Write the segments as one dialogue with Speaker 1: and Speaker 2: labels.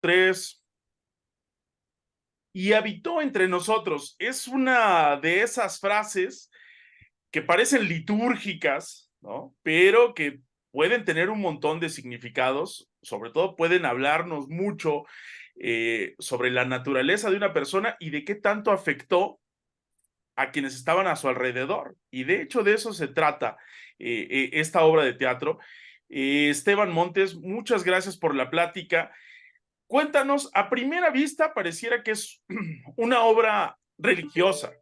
Speaker 1: tres. Y habitó entre nosotros. Es una de esas frases que parecen litúrgicas, ¿no? Pero que pueden tener un montón de significados, sobre todo pueden hablarnos mucho sobre la naturaleza de una persona y de qué tanto afectó a quienes estaban a su alrededor. Y de hecho de eso se trata esta obra de teatro. Esteban Montes, muchas gracias por la plática. Cuéntanos, a primera vista pareciera que es una obra religiosa,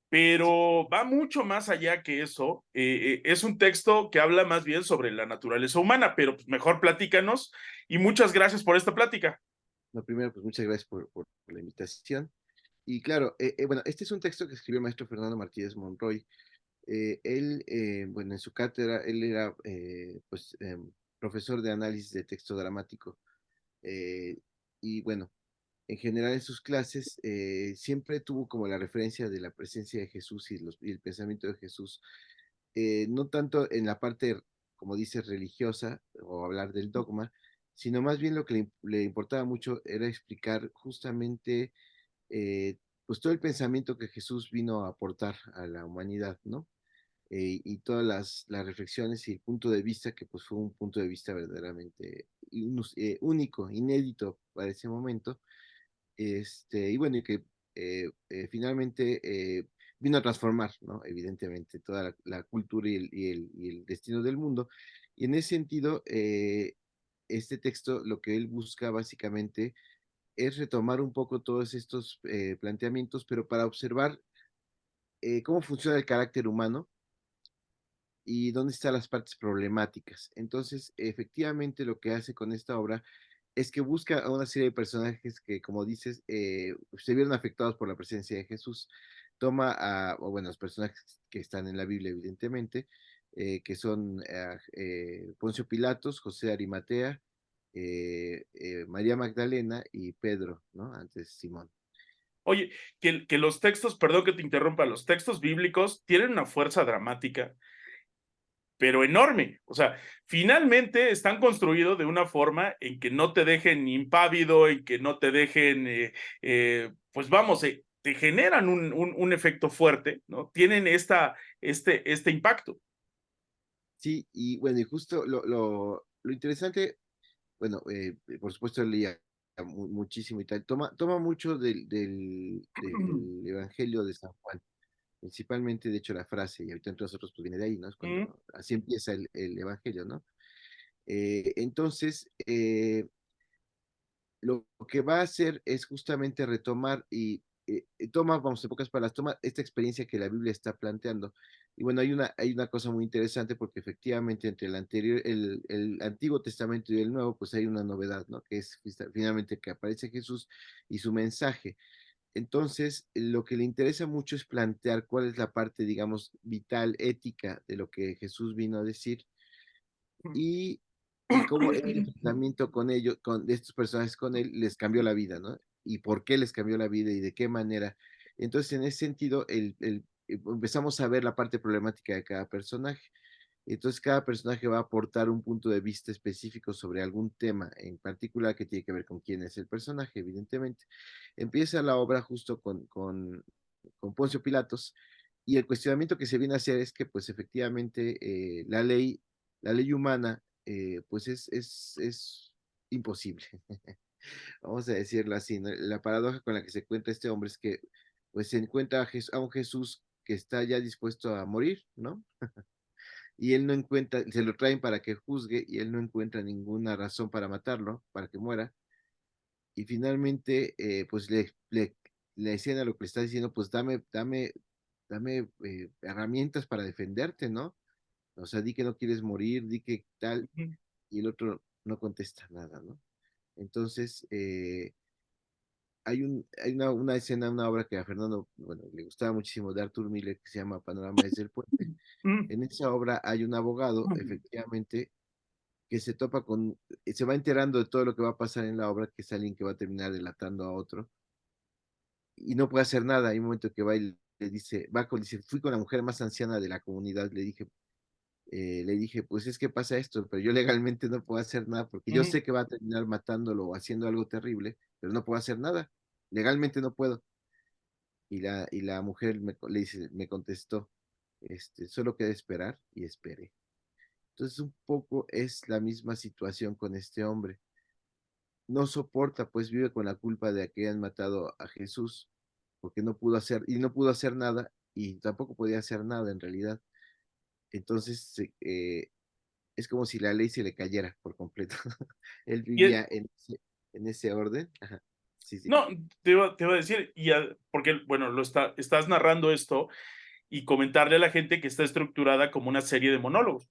Speaker 1: pero va mucho más allá que eso. Es un texto que habla más bien sobre la naturaleza humana, pero pues mejor platícanos y muchas gracias por esta plática.
Speaker 2: Lo primero, pues muchas gracias por la invitación. Y claro, bueno, este es un texto que escribió el maestro Fernando Martínez Monroy. Él, bueno, en su cátedra, él era pues profesor de análisis de texto dramático. eh, y bueno, en general en sus clases siempre tuvo como la referencia de la presencia de Jesús y el pensamiento de Jesús, no tanto en la parte, como dice, religiosa o hablar del dogma, sino más bien lo que le importaba mucho era explicar justamente eh, pues todo el pensamiento que Jesús vino a aportar a la humanidad, ¿no? Y todas las reflexiones y el punto de vista que pues fue un punto de vista verdaderamente único, inédito para ese momento, y bueno, y que finalmente vino a transformar, ¿no? Evidentemente, toda la cultura y el destino del mundo. Y en ese sentido, este texto lo que él busca básicamente es retomar un poco todos estos planteamientos, pero para observar cómo funciona el carácter humano y dónde están las partes problemáticas. Entonces, efectivamente, lo que hace con esta obra es que busca a una serie de personajes que, como dices, se vieron afectados por la presencia de Jesús. Toma o bueno, los personajes que están en la Biblia, evidentemente, que son Poncio Pilatos, José de Arimatea, María Magdalena y Pedro, ¿no? Antes Simón.
Speaker 1: Oye, que los textos, perdón que te interrumpa, los textos bíblicos tienen una fuerza dramática, pero enorme. O sea, finalmente están construidos de una forma en que no te dejen impávido, en que no te dejen, pues vamos, te generan un efecto fuerte, ¿no? Tienen este impacto.
Speaker 2: Sí, y bueno, y justo lo interesante, bueno, por supuesto leía muchísimo y tal, toma mucho del Evangelio de San Juan, principalmente, de hecho, la frase, y ahorita entre nosotros pues viene de ahí, ¿no? Es
Speaker 1: Mm,
Speaker 2: cuando así empieza el Evangelio, ¿no? Entonces, lo que va a hacer es justamente retomar toma, vamos, en pocas palabras, toma esta experiencia que la Biblia está planteando. Y bueno, hay una cosa muy interesante porque efectivamente entre el Antiguo Testamento y el Nuevo, pues hay una novedad, ¿no? Que es finalmente que aparece Jesús y su mensaje. Entonces, lo que le interesa mucho es plantear cuál es la parte, digamos, vital, ética de lo que Jesús vino a decir y, y cómo el enfrentamiento con ellos, de estos personajes con él, les cambió la vida, ¿no? Y por qué les cambió la vida y de qué manera. Entonces, en ese sentido, empezamos a ver la parte problemática de cada personaje. Entonces, cada personaje va a aportar un punto de vista específico sobre algún tema en particular que tiene que ver con quién es el personaje, evidentemente. Empieza la obra justo con Poncio Pilatos y el cuestionamiento que se viene a hacer es que, pues, efectivamente, la ley humana, pues, es imposible. Vamos a decirlo así, ¿no? La paradoja con la que se encuentra este hombre es que, pues, se encuentra a un Jesús que está ya dispuesto a morir, ¿no? Y él no encuentra, se lo traen para que juzgue y él no encuentra ninguna razón para matarlo, para que muera. Y finalmente, pues la escena lo que le está diciendo, pues dame herramientas para defenderte, ¿no? O sea, di que no quieres morir, di que tal,
Speaker 1: ujú,
Speaker 2: y el otro no contesta nada, ¿no? Entonces, hay una escena, una obra que a Fernando, bueno, le gustaba muchísimo de Arthur Miller que se llama Panorama desde el puente.
Speaker 1: mm,
Speaker 2: En esa obra hay un abogado,
Speaker 1: mm.
Speaker 2: efectivamente, que se va enterando de todo lo que va a pasar en la obra, que es alguien que va a terminar delatando a otro, y no puede hacer nada. Hay un momento que va y le dice, dice, fui con la mujer más anciana de la comunidad, le dije, le dije, pues es que pasa esto, pero yo legalmente no puedo hacer nada porque yo
Speaker 1: Ujú.
Speaker 2: sé que va a terminar matándolo o haciendo algo terrible, pero no puedo hacer nada. Legalmente no puedo. Y la mujer le dice, me contestó, solo queda esperar y esperé. Entonces un poco es la misma situación con este hombre. No soporta, pues vive con la culpa de que hayan matado a Jesús, porque no pudo hacer nada, y tampoco podía hacer nada en realidad. Entonces, es como si la ley se le cayera por completo. Él
Speaker 1: Y
Speaker 2: vivía en ese orden. Ajá. Sí, sí.
Speaker 1: no, te iba a decir, porque, bueno, estás narrando esto y comentarle a la gente que está estructurada como una serie de monólogos.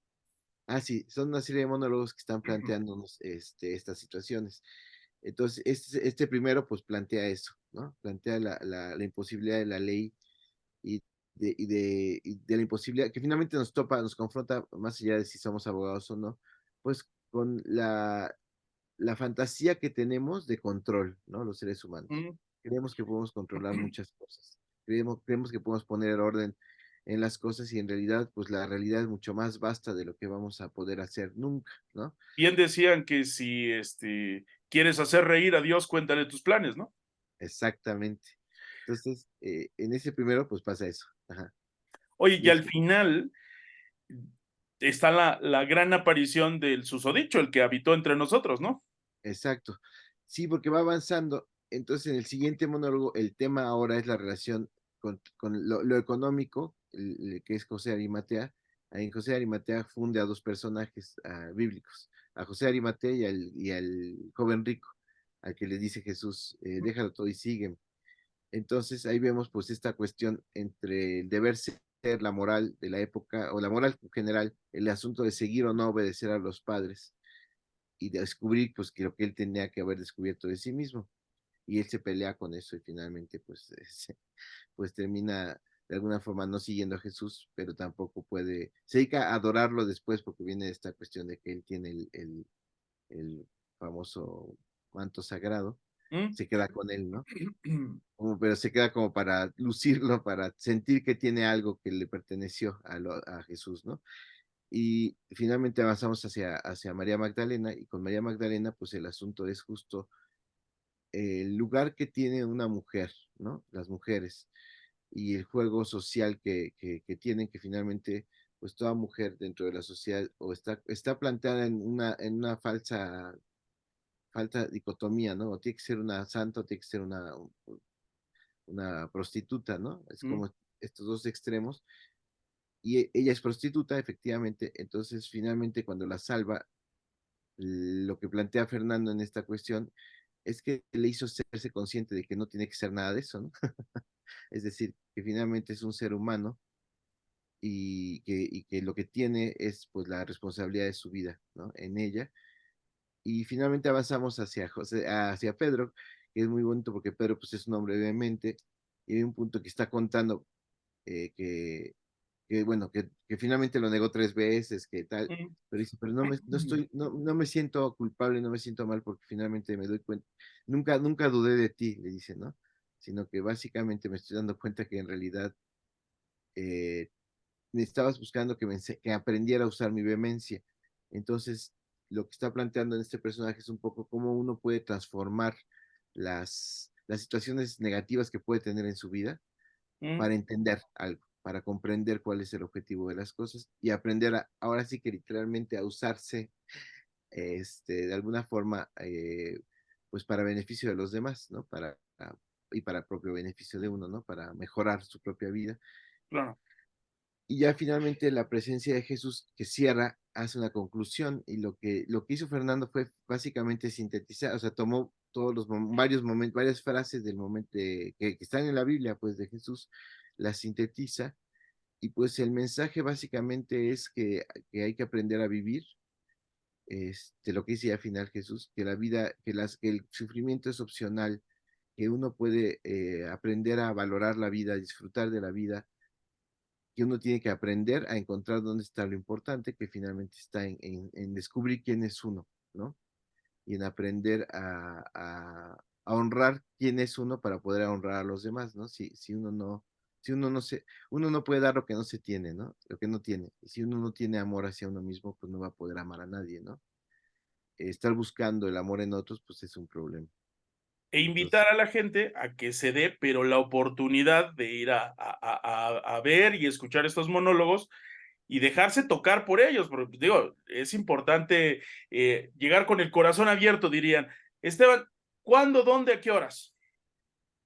Speaker 2: Ah, sí, son una serie de monólogos que están planteándonos estas situaciones. Entonces, este primero, pues plantea eso, ¿no? Plantea la imposibilidad de la ley y de la imposibilidad, que finalmente nos confronta, más allá de si somos abogados o no, pues con la fantasía que tenemos de control, ¿no? Los seres humanos.
Speaker 1: Mm.
Speaker 2: Creemos que podemos controlar muchas cosas. Creemos que podemos poner orden en las cosas y en realidad, pues la realidad es mucho más vasta de lo que vamos a poder hacer nunca, ¿no?
Speaker 1: Bien decían que si quieres hacer reír a Dios, cuéntale tus planes, ¿no?
Speaker 2: Exactamente. Entonces, en ese primero, pues pasa eso. Ajá.
Speaker 1: Oye, y
Speaker 2: Y
Speaker 1: al
Speaker 2: es
Speaker 1: final está la gran aparición del susodicho, el que habitó entre nosotros, ¿no?
Speaker 2: exacto. Sí, porque va avanzando. Entonces, en el siguiente monólogo, el tema ahora es la relación con lo económico, que es José Arimatea. En José Arimatea funde a dos personajes bíblicos, a José Arimatea y al joven rico, al que le dice Jesús, déjalo todo y sígueme. Entonces, ahí vemos pues esta cuestión entre el deber ser, la moral de la época, o la moral en general, el asunto de seguir o no obedecer a los padres y de descubrir pues que lo que él tenía que haber descubierto de sí mismo. Y él se pelea con eso y finalmente pues, pues termina de alguna forma no siguiendo a Jesús, pero tampoco se dedica a adorarlo después porque viene esta cuestión de que él tiene el famoso manto sagrado,
Speaker 1: ¿Mm?
Speaker 2: se queda con él, ¿no? Pero se queda como para lucirlo, para sentir que tiene algo que le perteneció a Jesús, ¿no? Y finalmente avanzamos hacia María Magdalena y con María Magdalena pues el asunto es justo el lugar que tiene una mujer, ¿no? Las mujeres y el juego social que tienen, que finalmente pues toda mujer dentro de la sociedad o está planteada en una falsa dicotomía, ¿no? O tiene que ser una santa o tiene que ser una prostituta, ¿no? Es
Speaker 1: Mm.
Speaker 2: como estos dos extremos. Y ella es prostituta, efectivamente, entonces finalmente cuando la salva, lo que plantea Fernando en esta cuestión es que le hizo serse consciente de que no tiene que ser nada de eso, ¿no? Es decir, que finalmente es un ser humano y que lo que tiene es pues la responsabilidad de su vida, ¿no? En ella. Y finalmente avanzamos hacia Pedro, que es muy bonito porque Pedro pues es un hombre vehemente y hay un punto que está contando eh, que, bueno, que finalmente lo negó 3 veces, que tal,
Speaker 1: Mm.
Speaker 2: pero dice, pero no me siento culpable, no me siento mal porque finalmente me doy cuenta, nunca dudé de ti, le dice, ¿no? Sino que básicamente me estoy dando cuenta que en realidad eh, me estabas buscando que aprendiera a usar mi vehemencia. Entonces, lo que está planteando en este personaje es un poco cómo uno puede transformar las situaciones negativas que puede tener en su vida
Speaker 1: Mm.
Speaker 2: para entender algo, para comprender cuál es el objetivo de las cosas y aprender ahora sí que literalmente a usarse de alguna forma, pues para beneficio de los demás, ¿no? Y para propio beneficio de uno, ¿no? Para mejorar su propia vida.
Speaker 1: Claro.
Speaker 2: Y ya finalmente la presencia de Jesús que cierra hace una conclusión y lo que hizo Fernando fue básicamente sintetizar, o sea, tomó todos varios momentos, varias frases del momento que están en la Biblia, pues de Jesús, las sintetiza y pues el mensaje básicamente es que hay que aprender a vivir, lo que dice al final Jesús, que la vida, que el sufrimiento es opcional, que uno puede aprender a valorar la vida, disfrutar de la vida, que uno tiene que aprender a encontrar dónde está lo importante, que finalmente está en descubrir quién es uno, ¿no? Y en aprender a honrar quién es uno para poder honrar a los demás, ¿no? Si uno Si uno no se, uno no puede dar lo que no se tiene, ¿no? Lo que no tiene. Y si uno no tiene amor hacia uno mismo, pues no va a poder amar a nadie, ¿no? Estar buscando el amor en otros, pues es un problema.
Speaker 1: E invitar
Speaker 2: Entonces,
Speaker 1: a la gente a que se dé, pero la oportunidad de ir a ver y escuchar estos monólogos y dejarse tocar por ellos, porque digo, es importante llegar con el corazón abierto, dirían. Esteban, ¿cuándo, dónde, a qué horas?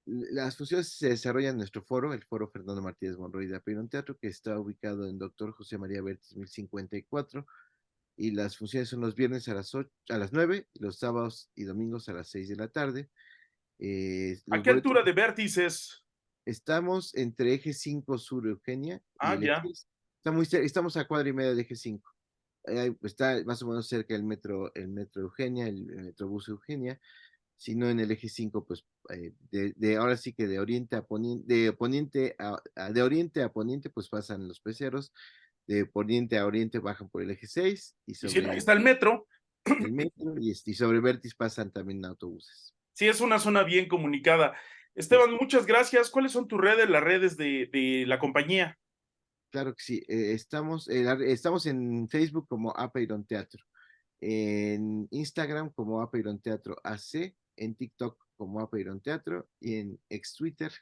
Speaker 2: las funciones se desarrollan en nuestro foro, el foro Fernando Martínez Monroy de Apeiron Teatro, que está ubicado en Doctor José María Vértiz 1054, y las funciones son los viernes a las 8, a las 9, y los sábados y domingos a las 6 de la tarde.
Speaker 1: ¿A
Speaker 2: Los
Speaker 1: qué
Speaker 2: boletos,
Speaker 1: altura de vértices?
Speaker 2: estamos entre Eje 5 Sur Eugenia y
Speaker 1: Ah,
Speaker 2: el Eje
Speaker 1: ya.
Speaker 2: 6. Estamos a cuadra y media de Eje 5. Está más o menos cerca el metro Eugenia, el metrobús Eugenia, sino en el Eje 5, pues ahora sí que de oriente a poniente, de oriente a poniente, pues pasan los peceros, de poniente a oriente bajan por el Eje 6 y
Speaker 1: Y si no,
Speaker 2: sobre
Speaker 1: ahí está el metro.
Speaker 2: el metro y sobre Vértiz pasan también autobuses.
Speaker 1: Sí, es una zona bien comunicada.
Speaker 2: Sí,
Speaker 1: Esteban, muchas gracias. ¿Cuáles son tus redes, las redes de la compañía?
Speaker 2: claro que sí. Estamos en Facebook como Apeiron Teatro, en Instagram como Apeiron Teatro AC, en TikTok como Apeiron Teatro y en ex Twitter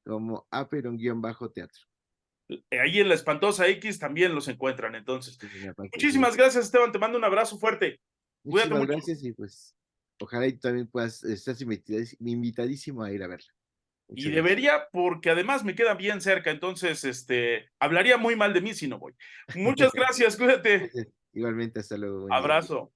Speaker 2: como Apeiron-Teatro.
Speaker 1: Ahí en la espantosa X también los encuentran, entonces.
Speaker 2: En la página, así
Speaker 1: Muchísimas
Speaker 2: es.
Speaker 1: gracias, Esteban. Te mando un abrazo fuerte. Cuídate
Speaker 2: Muchísimas
Speaker 1: mucho.
Speaker 2: gracias y pues ojalá y tú también puedas, estás invitadísimo a ir a verla.
Speaker 1: Y
Speaker 2: Muchas gracias.
Speaker 1: debería, porque además me queda bien cerca, entonces, hablaría muy mal de mí si no voy. Muchas gracias, cuídate.
Speaker 2: Gracias. Igualmente, hasta luego, buen día.
Speaker 1: Abrazo.